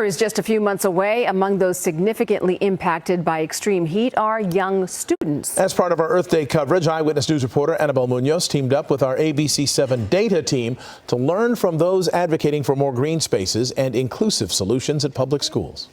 Summer is just a few months away. Among those significantly impacted by extreme heat are young students. As part of our Earth Day coverage, Eyewitness News reporter Annabelle Munoz teamed up with our ABC7 data team to learn from those advocating for more green spaces and inclusive solutions at public schools.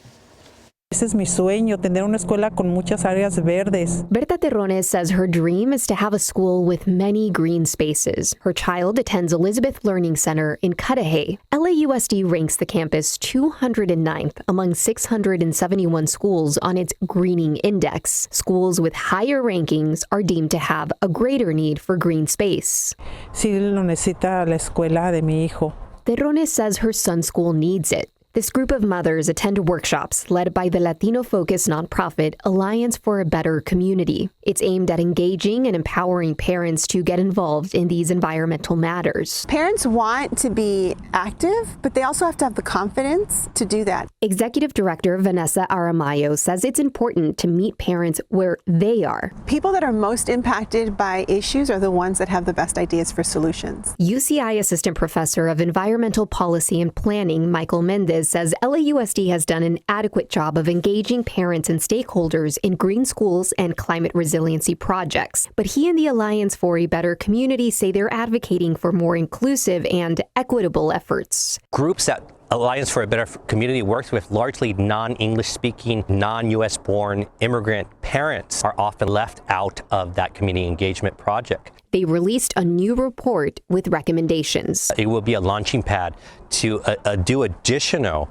Ese es mi sueño, tener una escuela con muchas áreas verdes. Berta Terrones says her dream is to have a school with many green spaces. Her child attends Elizabeth Learning Center in Cudahy. LAUSD ranks the campus 209th among 671 schools on its greening index. Schools with higher rankings are deemed to have a greater need for green space. Sí lo necesita la escuela de mi hijo. Terrones says her son's school needs it. This group of mothers attend workshops led by the Latino-focused nonprofit Alliance for a Better Community. It's aimed at engaging and empowering parents to get involved in these environmental matters. Parents want to be active, but they also have to have the confidence to do that. Executive Director Vanessa Aramayo says it's important to meet parents where they are. People that are most impacted by issues are the ones that have the best ideas for solutions. UCI Assistant Professor of Environmental Policy and Planning Michael Mendez says LAUSD has done an adequate job of engaging parents and stakeholders in green schools and climate resiliency projects. But he and the Alliance for a Better Community say they're advocating for more inclusive and equitable efforts. Groups that Alliance for a Better Community works with largely non-English speaking, non-US born immigrant parents are often left out of that community engagement project. They released a new report with recommendations. It will be a launching pad to do additional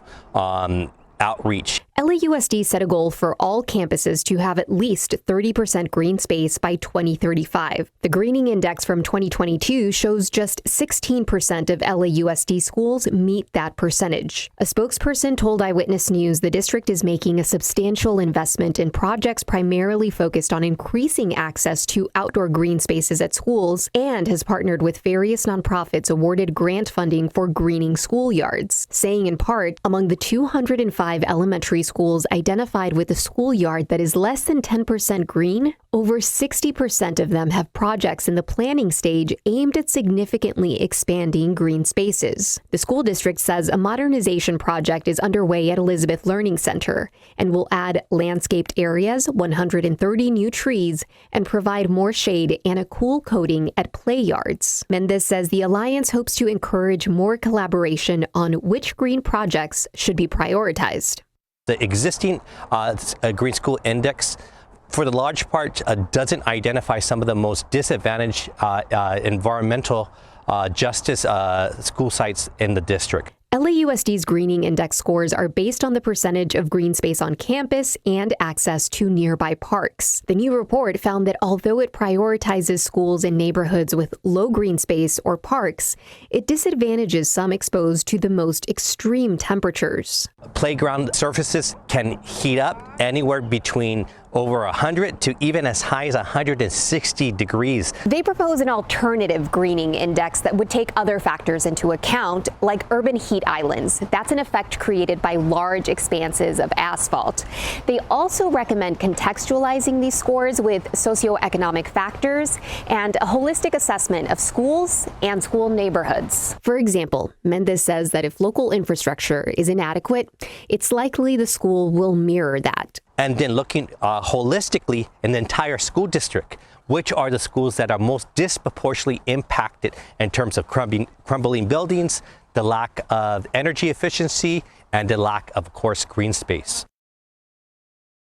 outreach. LAUSD set a goal for all campuses to have at least 30% green space by 2035. The greening index from 2022 shows just 16% of LAUSD schools meet that percentage. A spokesperson told Eyewitness News the district is making a substantial investment in projects primarily focused on increasing access to outdoor green spaces at schools and has partnered with various nonprofits awarded grant funding for greening schoolyards, saying in part, among the 205 elementary schools identified with a schoolyard that is less than 10% green, over 60% of them have projects in the planning stage aimed at significantly expanding green spaces. The school district says a modernization project is underway at Elizabeth Learning Center and will add landscaped areas, 130 new trees, and provide more shade and a cool coating at play yards. Mendez says the Alliance hopes to encourage more collaboration on which green projects should be prioritized. The existing Green School Index, for the large part, doesn't identify some of the most disadvantaged environmental justice school sites in the district. LAUSD's greening index scores are based on the percentage of green space on campus and access to nearby parks. The new report found that although it prioritizes schools in neighborhoods with low green space or parks, it disadvantages some exposed to the most extreme temperatures. Playground surfaces can heat up anywhere between over 100 to even as high as 160 degrees. They propose an alternative greening index that would take other factors into account, like urban heat islands. That's an effect created by large expanses of asphalt. They also recommend contextualizing these scores with socioeconomic factors and a holistic assessment of schools and school neighborhoods. For example, Mendez says that if local infrastructure is inadequate, it's likely the school will mirror that. And then looking holistically in the entire school district, which are the schools that are most disproportionately impacted in terms of crumbling buildings, the lack of energy efficiency, and the lack of course, green space.